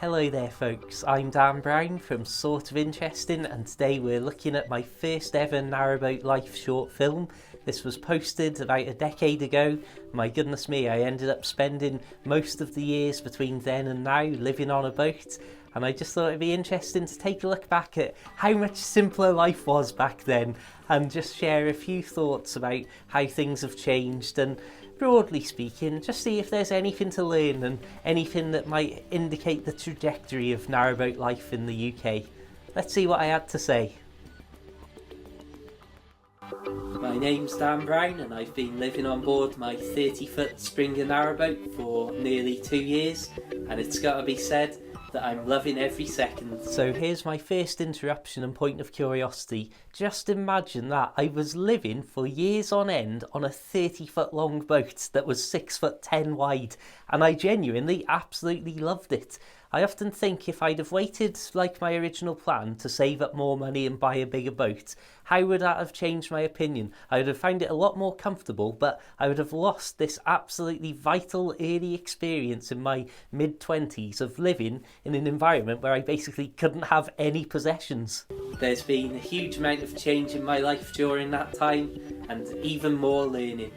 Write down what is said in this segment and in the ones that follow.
Hello there folks, I'm Dan Brown from Sort of Interesting, and today we're looking at my first ever Narrowboat Life short film. This was posted about a decade ago. My goodness me, I ended up spending most of the years between then and now living on a boat, and I just thought it'd be interesting to take a look back at how much simpler life was back then and just share a few thoughts about how things have changed and, broadly speaking, just see if there's anything to learn and anything that might indicate the trajectory of narrowboat life in the UK. Let's see what I had to say. My name's Dan Brown and I've been living on board my 30-foot Springer narrowboat for nearly 2 years, and it's got to be said that I'm loving every second. So here's my first interruption and point of curiosity. Just imagine that I was living for years on end on a 30-foot long boat that was 6'10" wide, and I genuinely absolutely loved it. I often think if I'd have waited like my original plan to save up more money and buy a bigger boat, how would that have changed my opinion? I would have found it a lot more comfortable, but I would have lost this absolutely vital early experience in my mid-20s of living in an environment where I basically couldn't have any possessions. There's been a huge amount of change in my life during that time, and even more learning.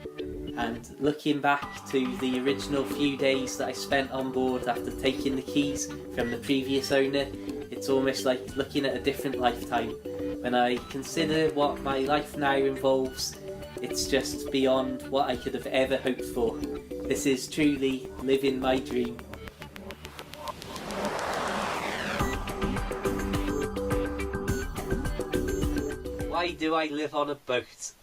And looking back to the original few days that I spent on board after taking the keys from the previous owner, it's almost like looking at a different lifetime. When I consider what my life now involves, it's just beyond what I could have ever hoped for. This is truly living my dream. Why do I live on a boat?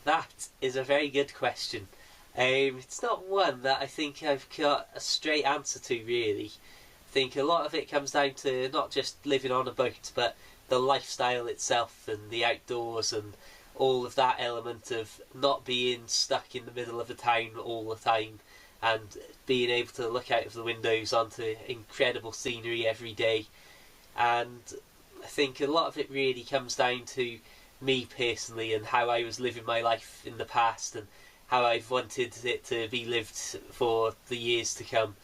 That is a very good question. It's not one that I think I've got a straight answer to, really. I think a lot of it comes down to not just living on a boat, but the lifestyle itself and the outdoors and all of that element of not being stuck in the middle of a town all the time and being able to look out of the windows onto incredible scenery every day. And I think a lot of it really comes down to me personally and how I was living my life in the past and how I've wanted it to be lived for the years to come.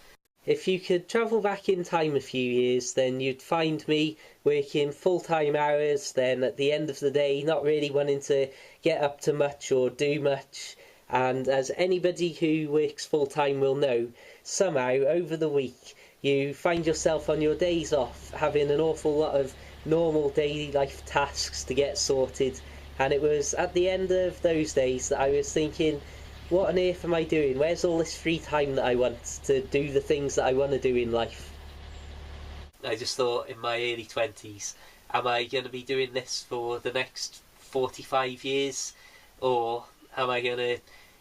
If you could travel back in time a few years, then you'd find me working full-time hours, then at the end of the day not really wanting to get up to much or do much, and as anybody who works full-time will know, somehow over the week you find yourself on your days off having an awful lot of normal daily life tasks to get sorted, and it was at the end of those days that I was thinking, what on earth am I doing? Where's all this free time that I want to do the things that I want to do in life? I just thought in my early 20s, am I going to be doing this for the next 45 years, or am I going to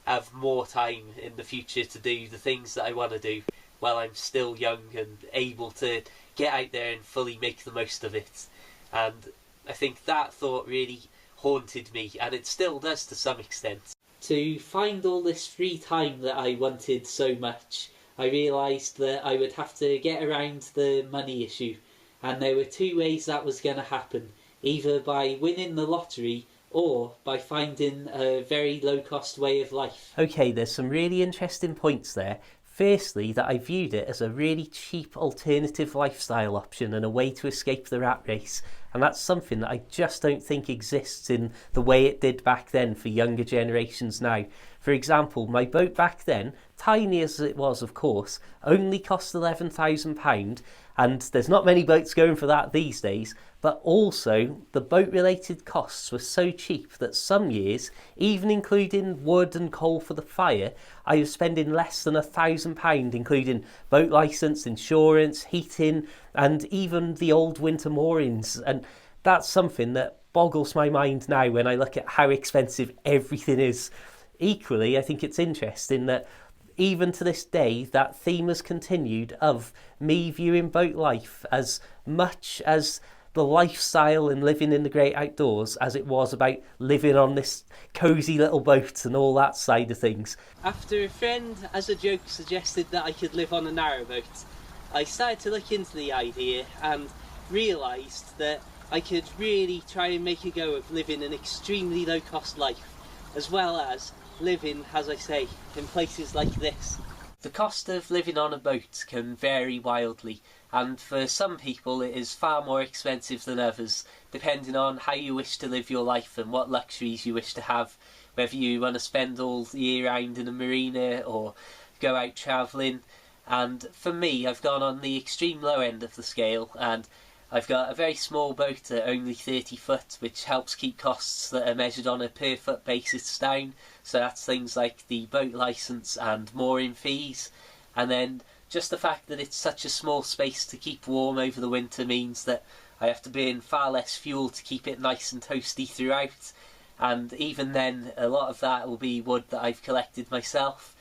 have more time in the future to do the things that I want to do while I'm still young and able to get out there and fully make the most of it? And I think that thought really haunted me, and it still does to some extent. To find all this free time that I wanted so much, I realised that I would have to get around the money issue, and there were two ways that was going to happen, either by winning the lottery or by finding a very low-cost way of life. Okay, there's some really interesting points there. Firstly, that I viewed it as a really cheap alternative lifestyle option and a way to escape the rat race. And that's something that I just don't think exists in the way it did back then for younger generations now. For example, my boat back then, tiny as it was of course, only cost £11,000, and there's not many boats going for that these days, but also the boat related costs were so cheap that some years, even including wood and coal for the fire, I was spending less than £1,000 including boat licence, insurance, heating and even the old winter moorings. And that's something that boggles my mind now when I look at how expensive everything is. Equally, I think it's interesting that even to this day, that theme has continued of me viewing boat life as much as the lifestyle and living in the great outdoors as it was about living on this cosy little boat and all that side of things. After a friend, as a joke, suggested that I could live on a narrowboat, I started to look into the idea and realised that I could really try and make a go of living an extremely low-cost life, as well as living, as I say, in places like this. The cost of living on a boat can vary wildly, and for some people it is far more expensive than others, depending on how you wish to live your life and what luxuries you wish to have, whether you want to spend all the year round in a marina or go out travelling. And for me, I've gone on the extreme low end of the scale, and I've got a very small boat at only 30 foot, which helps keep costs that are measured on a per foot basis down. So that's things like the boat licence and mooring fees. And then just the fact that it's such a small space to keep warm over the winter means that I have to burn far less fuel to keep it nice and toasty throughout. And even then, a lot of that will be wood that I've collected myself.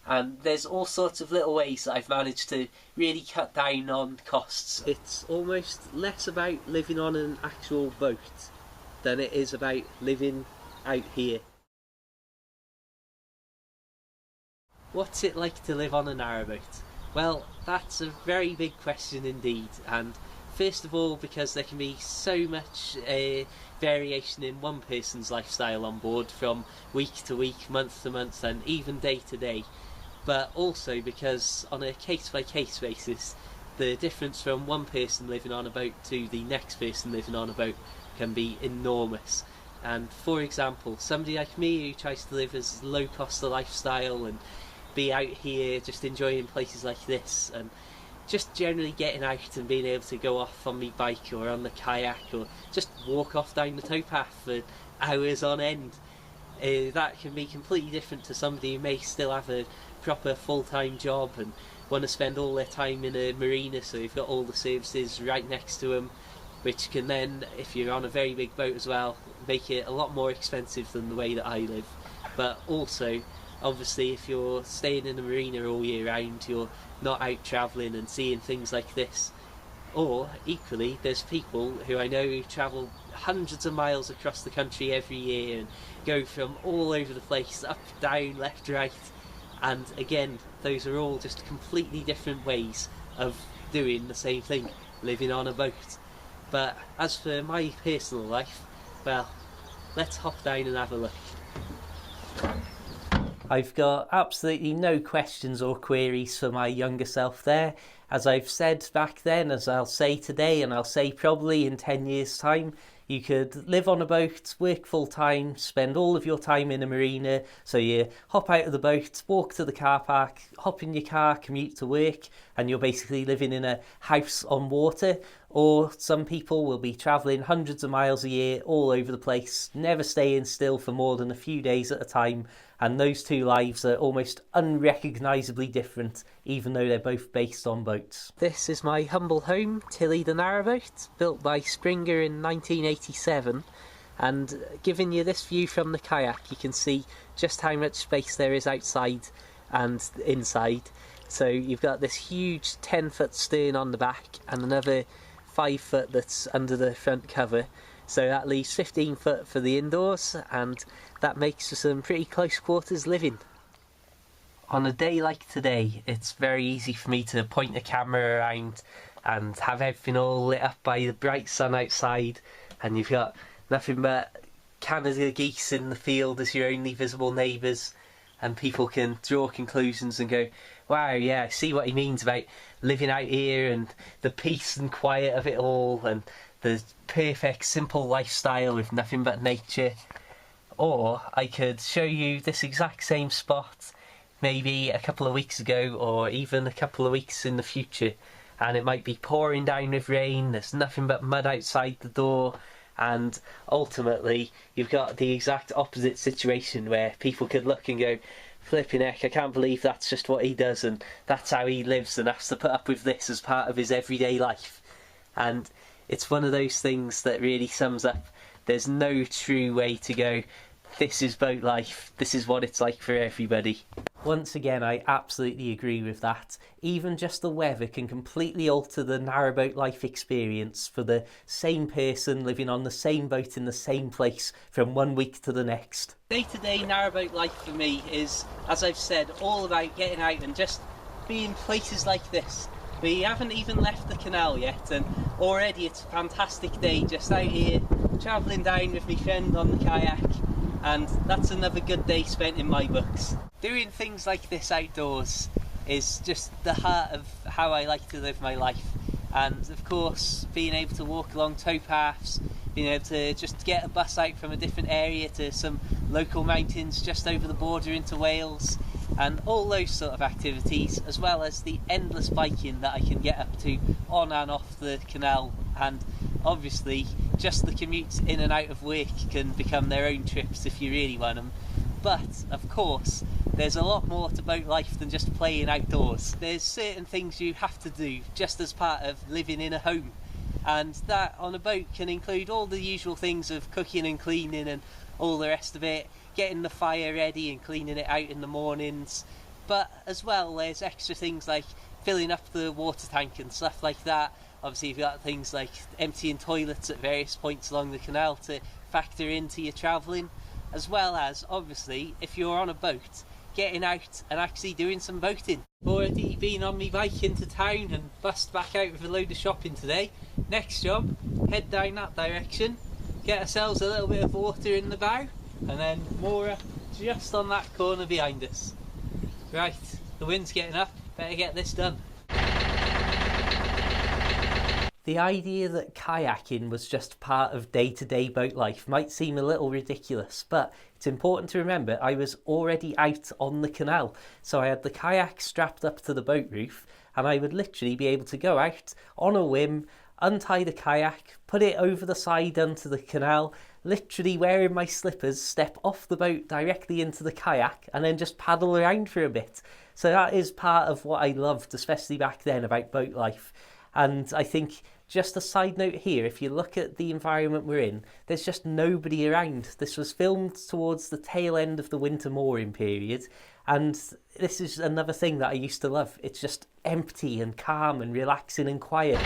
And there's all sorts of little ways that I've managed to really cut down on costs. It's almost less about living on an actual boat than it is about living out here. What's it like to live on a narrowboat? Well, that's a very big question indeed, and first of all because there can be so much variation in one person's lifestyle on board from week to week, month to month, and even day to day. But also because on a case-by-case basis, the difference from one person living on a boat to the next person living on a boat can be enormous. And for example, somebody like me who tries to live as low cost a lifestyle and be out here just enjoying places like this and just generally getting out and being able to go off on my bike or on the kayak or just walk off down the towpath for hours on end, that can be completely different to somebody who may still have a proper full-time job and want to spend all their time in a marina, so you've got all the services right next to them, which can then, if you're on a very big boat as well, make it a lot more expensive than the way that I live. But also, obviously, if you're staying in a marina all year round, you're not out travelling and seeing things like this. Or, equally, there's people who I know who travel hundreds of miles across the country every year and go from all over the place, up, down, left, right. And again, those are all just completely different ways of doing the same thing, living on a boat. But as for my personal life, well, let's hop down and have a look. I've got absolutely no questions or queries for my younger self there. As I've said back then, as I'll say today, and I'll say probably in 10 years' time, you could live on a boat, work full time, spend all of your time in a marina, so you hop out of the boat, walk to the car park, hop in your car, commute to work, and you're basically living in a house on water. Or some people will be travelling hundreds of miles a year all over the place, never staying still for more than a few days at a time, and those two lives are almost unrecognisably different, even though they're both based on boats. This is my humble home, Tilly the Narrowboat, built by Springer in 1987, and giving you this view from the kayak, you can see just how much space there is outside and inside. So you've got this huge 10-foot stern on the back and another 5 foot that's under the front cover, so that leaves 15 foot for the indoors, and that makes for some pretty close quarters living. On a day like today, it's very easy for me to point the camera around and have everything all lit up by the bright sun outside, and you've got nothing but Canada geese in the field as your only visible neighbours, and people can draw conclusions and go, wow, yeah, I see what he means about living out here and the peace and quiet of it all and the perfect simple lifestyle with nothing but nature. Or I could show you this exact same spot maybe a couple of weeks ago or even a couple of weeks in the future, and it might be pouring down with rain, there's nothing but mud outside the door, and ultimately you've got the exact opposite situation where people could look and go, flipping heck, I can't believe that's just what he does and that's how he lives and has to put up with this as part of his everyday life. And it's one of those things that really sums up, there's no true way to go, this is boat life, this is what it's like for everybody. Once again, I absolutely agree with that. Even just the weather can completely alter the narrowboat life experience for the same person living on the same boat in the same place from one week to the next. Day-to-day narrowboat life for me is, as I've said, all about getting out and just being places like this. We haven't even left the canal yet, and already it's a fantastic day just out here, travelling down with my friend on the kayak, and that's another good day spent in my books. Doing things like this outdoors is just the heart of how I like to live my life. And of course, being able to walk along towpaths, being able to just get a bus out from a different area to some local mountains just over the border into Wales, and all those sort of activities, as well as the endless biking that I can get up to on and off the canal. And obviously just the commutes in and out of work can become their own trips if you really want them. But of course there's a lot more to boat life than just playing outdoors. There's certain things you have to do just as part of living in a home, and that on a boat can include all the usual things of cooking and cleaning and all the rest of it, getting the fire ready and cleaning it out in the mornings. But as well, there's extra things like filling up the water tank and stuff like that. Obviously you've got things like emptying toilets at various points along the canal to factor into your travelling, as well as obviously if you're on a boat, getting out and actually doing some boating. Already been on my bike into town and bust back out with a load of shopping today. Next job, head down that direction, get ourselves a little bit of water in the bow, and then moor up just on that corner behind us. Right, the wind's getting up, better get this done. The idea that kayaking was just part of day-to-day boat life might seem a little ridiculous, but it's important to remember I was already out on the canal, so I had the kayak strapped up to the boat roof, and I would literally be able to go out on a whim, untie the kayak, put it over the side onto the canal, literally wearing my slippers, step off the boat directly into the kayak, and then just paddle around for a bit. So that is part of what I loved, especially back then, about boat life. And I think, just a side note here, if you look at the environment we're in, there's just nobody around. This was filmed towards the tail end of the winter mooring period, and this is another thing that I used to love. It's just empty and calm and relaxing and quiet.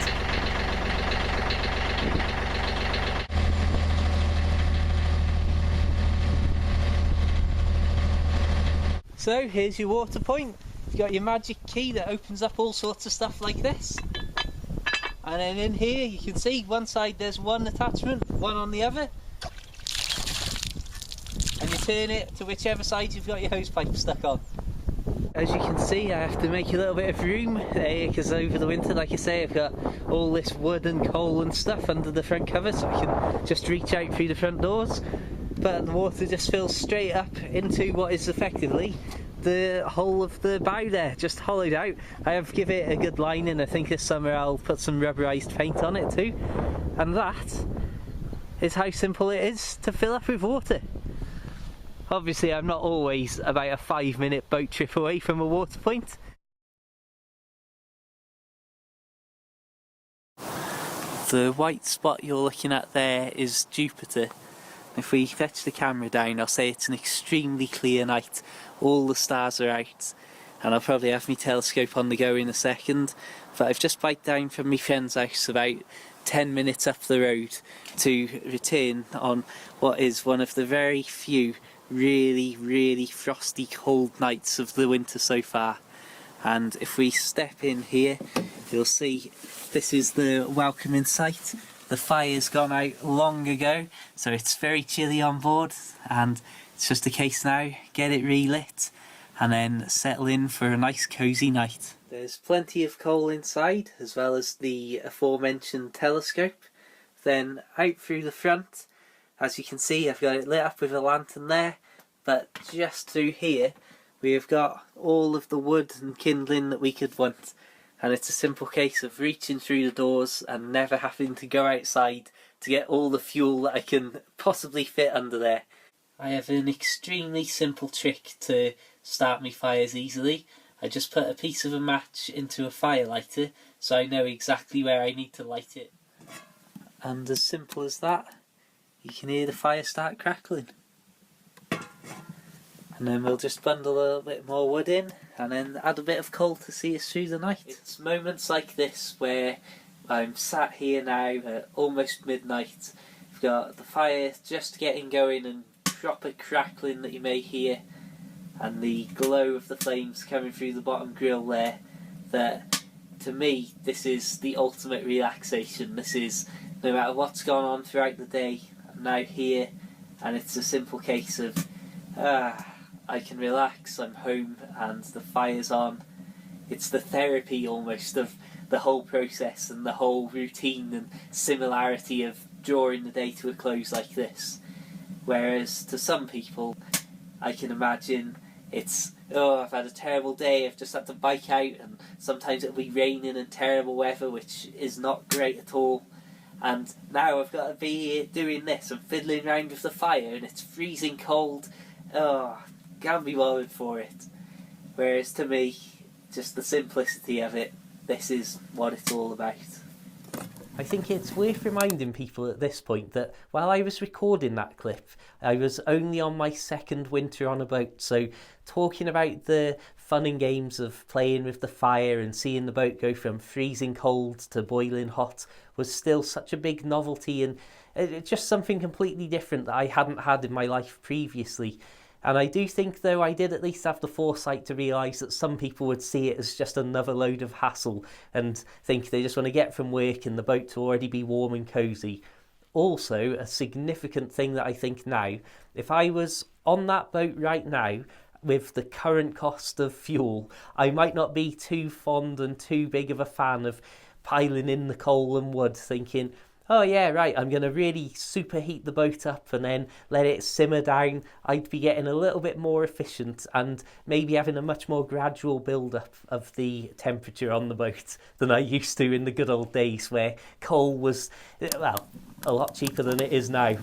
So here's your water point. You've got your magic key that opens up all sorts of stuff like this. And then in here you can see one side there's one attachment, one on the other. And you turn it to whichever side you've got your hose pipe stuck on. As you can see, I have to make a little bit of room because over the winter, like I say, I've got all this wood and coal and stuff under the front cover, so I can just reach out through the front doors. But the water just fills straight up into what is effectively the whole of the bow there, just hollowed out. I have given it a good lining. I think this summer I'll put some rubberized paint on it too. And that is how simple it is to fill up with water. Obviously I'm not always about a 5-minute boat trip away from a water point. The white spot you're looking at there is Jupiter. If we fetch the camera down, I'll say it's an extremely clear night. All the stars are out, and I'll probably have my telescope on the go in a second. But I've just biked down from my friend's house about 10 minutes up the road to return on what is one of the very few really frosty cold nights of the winter so far. And if we step in here, you'll see this is the welcoming sight. The fire's gone out long ago, so it's very chilly on board, and it's just a case now, get it relit and then settle in for a nice cosy night. There's plenty of coal inside, as well as the aforementioned telescope. Then out through the front, as you can see, I've got it lit up with a lantern there, but just through here we have got all of the wood and kindling that we could want. And it's a simple case of reaching through the doors and never having to go outside to get all the fuel that I can possibly fit under there. I have an extremely simple trick to start my fires easily. I just put a piece of a match into a fire lighter so I know exactly where I need to light it. And as simple as that, you can hear the fire start crackling. And then we'll just bundle a little bit more wood in and then add a bit of coal to see us through the night. It's moments like this where I'm sat here now at almost midnight. We've got the fire just getting going and proper crackling that you may hear, and the glow of the flames coming through the bottom grill there. That, to me, this is the ultimate relaxation. This is, no matter what's gone on throughout the day, I'm now here, and it's a simple case of I can relax, I'm home and the fire's on. it's the therapy almost of the whole process and the whole routine and similarity of drawing the day to a close like this. Whereas to some people, I can imagine it's, oh, I've had a terrible day, I've just had to bike out, and sometimes it'll be raining and terrible weather, which is not great at all. And now I've got to be here doing this and fiddling around with the fire, and it's freezing cold. Oh, can't be bothered for it. Whereas to me, just the simplicity of it, this is what it's all about. I think it's worth reminding people at this point that while I was recording that clip, I was only on my second winter on a boat, so talking about the fun and games of playing with the fire and seeing the boat go from freezing cold to boiling hot was still such a big novelty, and it's just something completely different that I hadn't had in my life previously. And I do think, though, I did at least have the foresight to realise that some people would see it as just another load of hassle and think they just want to get from work and the boat to already be warm and cosy. Also, a significant thing that I think now, if I was on that boat right now, with the current cost of fuel, I might not be too fond and too big of a fan of piling in the coal and wood, thinking, oh yeah, right, I'm going to really superheat the boat up and then let it simmer down. I'd be getting a little bit more efficient and maybe having a much more gradual build-up of the temperature on the boat than I used to in the good old days where coal was, well, a lot cheaper than it is now.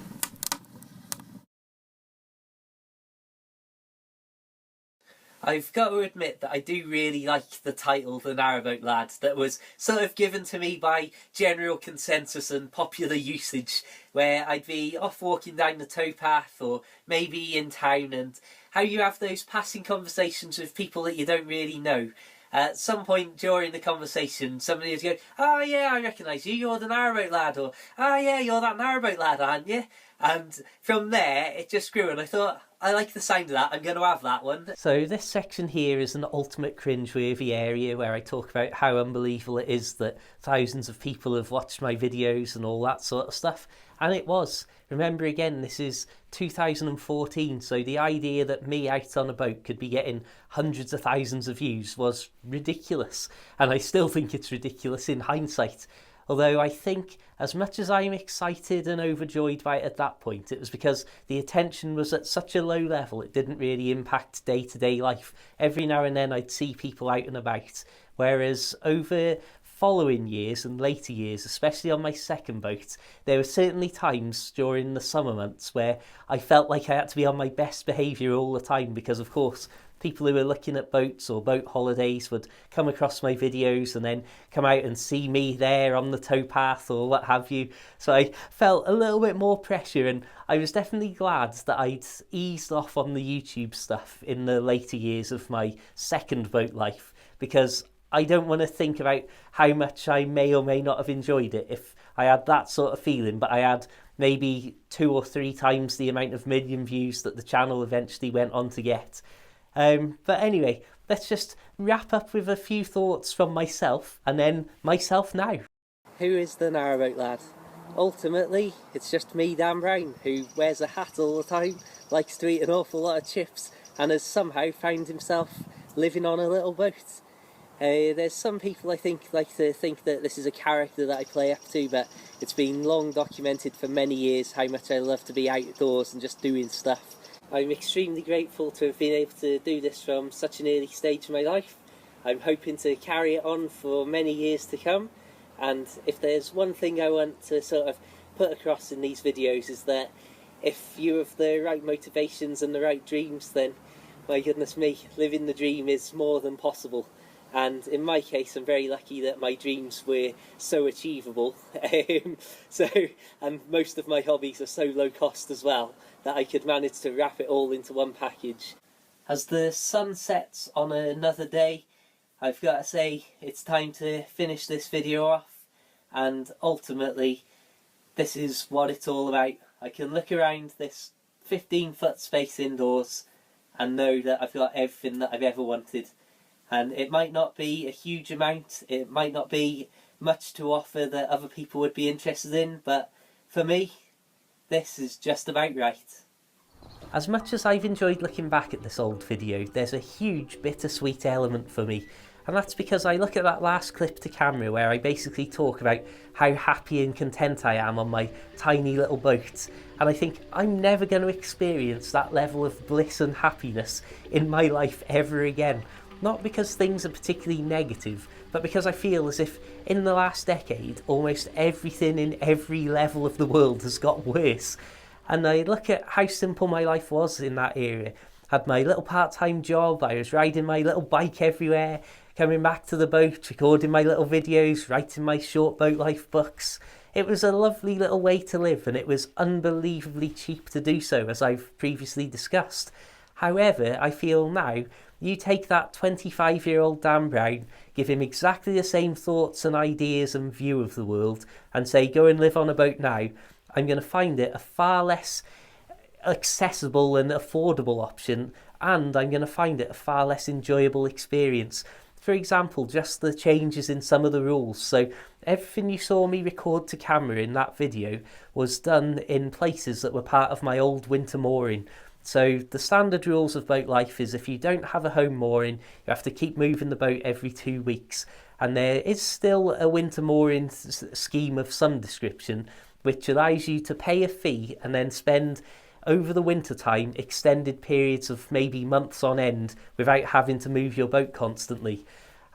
I've got to admit that I do really like the title, The Narrowboat Lad, that was sort of given to me by general consensus and popular usage, where I'd be off walking down the towpath or maybe in town, and how you have those passing conversations with people that you don't really know. At some point during the conversation, somebody would go, oh yeah, I recognise you, you're the Narrowboat Lad, or oh yeah, you're that Narrowboat Lad, aren't you? And from there, it just grew, and I thought, I like the sound of that, I'm going to have that one. So this section here is an ultimate cringeworthy area where I talk about how unbelievable it is that thousands of people have watched my videos and all that sort of stuff. And it was. Remember again, this is 2014, so the idea that me out on a boat could be getting hundreds of thousands of views was ridiculous. And I still think it's ridiculous in hindsight. Although I think, as much as I'm excited and overjoyed by it at that point, it was because the attention was at such a low level, it didn't really impact day-to-day life. Every now and then I'd see people out and about, whereas over following years and later years, especially on my second boat, there were certainly times during the summer months where I felt like I had to be on my best behaviour all the time because, of course, people who were looking at boats or boat holidays would come across my videos and then come out and see me there on the towpath or what have you. So I felt a little bit more pressure, and I was definitely glad that I'd eased off on the YouTube stuff in the later years of my second boat life, because I don't want to think about how much I may or may not have enjoyed it if I had that sort of feeling, but I had maybe 2 or 3 times the amount of million views that the channel eventually went on to get. But anyway, let's just wrap up with a few thoughts from myself, and then myself now. Who is the Narrowboat Lad? Ultimately, it's just me, Dan Brown, who wears a hat all the time, likes to eat an awful lot of chips, and has somehow found himself living on a little boat. There's some people I think like to think that this is a character that I play up to, but it's been long documented for many years how much I love to be outdoors and just doing stuff. I'm extremely grateful to have been able to do this from such an early stage of my life. I'm hoping to carry it on for many years to come, and if there's one thing I want to sort of put across in these videos is that if you have the right motivations and the right dreams, then my goodness me, living the dream is more than possible. And in my case, I'm very lucky that my dreams were so achievable. And most of my hobbies are so low cost as well that I could manage to wrap it all into one package. As the sun sets on another day, I've got to say it's time to finish this video off, and ultimately this is what it's all about. I can look around this 15-foot space indoors and know that I've got everything that I've ever wanted. And it might not be a huge amount, it might not be much to offer that other people would be interested in, but for me, this is just about right. As much as I've enjoyed looking back at this old video, there's a huge bittersweet element for me, And that's because I look at that last clip to camera where I basically talk about how happy and content I am on my tiny little boat. And I think I'm never going to experience that level of bliss and happiness in my life ever again. Not because things are particularly negative, but because I feel as if in the last decade, almost everything in every level of the world has got worse. And I look at how simple my life was in that era. Had my little part-time job, I was riding my little bike everywhere, coming back to the boat, recording my little videos, writing my short boat life books. It was a lovely little way to live, and it was unbelievably cheap to do so, as I've previously discussed. However, I feel now, you take that 25-year-old Dan Brown, give him exactly the same thoughts and ideas and view of the world, and say, go and live on a boat now, I'm going to find it a far less accessible and affordable option, and I'm going to find it a far less enjoyable experience. For example, just the changes in some of the rules. So everything you saw me record to camera in that video was done in places that were part of my old winter mooring. So the standard rules of boat life is if you don't have a home mooring, you have to keep moving the boat every 2 weeks. And there is still a winter mooring scheme of some description, which allows you to pay a fee and then spend over the winter time extended periods of maybe months on end without having to move your boat constantly.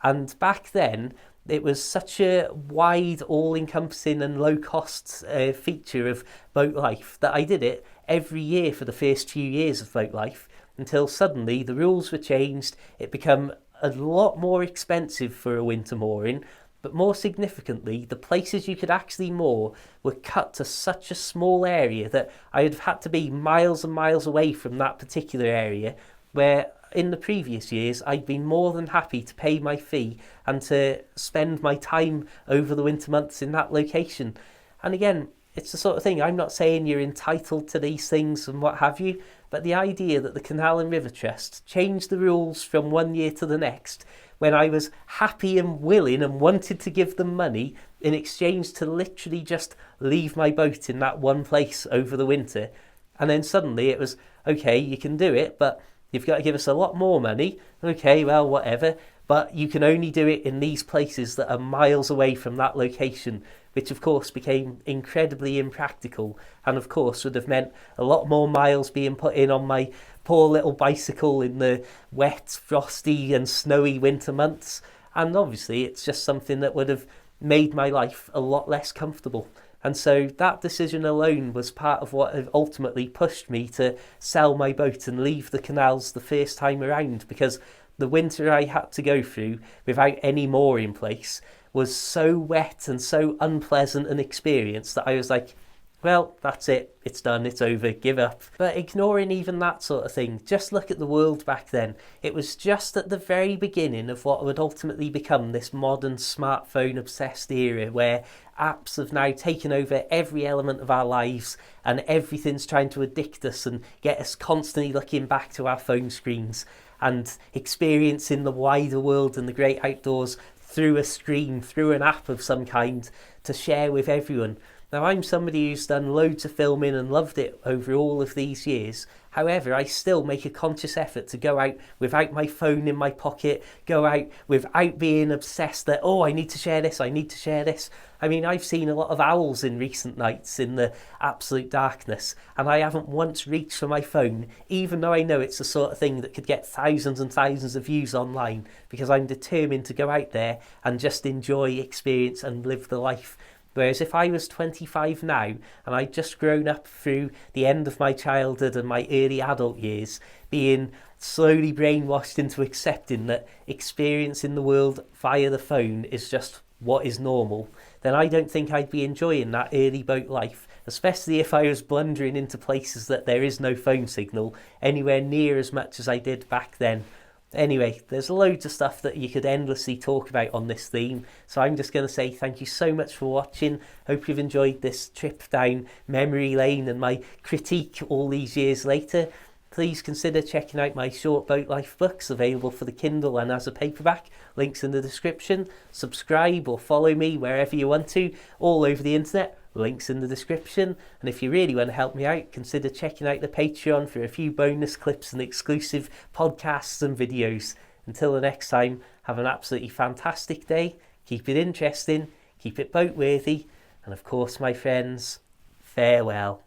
And back then, it was such a wide, all-encompassing and low-cost feature of boat life that I did it every year for the first few years of boat life, until suddenly the rules were changed. It became a lot more expensive for a winter mooring, but more significantly, the places you could actually moor were cut to such a small area that I would have had to be miles and miles away from that particular area, where in the previous years I'd been more than happy to pay my fee and to spend my time over the winter months in that location. And again, it's the sort of thing, I'm not saying you're entitled to these things and what have you, but the idea that the Canal and River Trust changed the rules from one year to the next, when I was happy and willing and wanted to give them money in exchange to literally just leave my boat in that one place over the winter. And then suddenly it was, okay, you can do it, but you've got to give us a lot more money. Okay, well, whatever. But you can only do it in these places that are miles away from that location, which of course became incredibly impractical, and of course would have meant a lot more miles being put in on my poor little bicycle in the wet, frosty and snowy winter months. And obviously it's just something that would have made my life a lot less comfortable. And so that decision alone was part of what ultimately pushed me to sell my boat and leave the canals the first time around, because the winter I had to go through without any mooring in place was so wet and so unpleasant an experience that I was like, well, that's it, it's done, it's over, give up. But ignoring even that sort of thing, just look at the world back then. It was just at the very beginning of what would ultimately become this modern smartphone obsessed era, where apps have now taken over every element of our lives and everything's trying to addict us and get us constantly looking back to our phone screens and experiencing the wider world and the great outdoors through a screen, through an app of some kind to share with everyone. Now, I'm somebody who's done loads of filming and loved it over all of these years. However, I still make a conscious effort to go out without my phone in my pocket, go out without being obsessed that, oh, I need to share this, I need to share this. I mean, I've seen a lot of owls in recent nights in the absolute darkness, and I haven't once reached for my phone, even though I know it's the sort of thing that could get thousands and thousands of views online, because I'm determined to go out there and just enjoy, experience and live the life. Whereas if I was 25 now and I'd just grown up through the end of my childhood and my early adult years, being slowly brainwashed into accepting that experiencing the world via the phone is just what is normal, then I don't think I'd be enjoying that early boat life, especially if I was blundering into places that there is no phone signal anywhere near as much as I did back then. Anyway, there's loads of stuff that you could endlessly talk about on this theme, so I'm just going to say thank you so much for watching. Hope you've enjoyed this trip down memory lane and my critique all these years later. Please consider checking out my short boat life books, available for the Kindle and as a paperback. Links in the description. Subscribe or follow me wherever you want to, all over the internet. Links in the description. And if you really want to help me out, consider checking out the Patreon for a few bonus clips and exclusive podcasts and videos. Until the next time, Have an absolutely fantastic day. Keep it interesting, keep it boat worthy, and of course, my friends, farewell.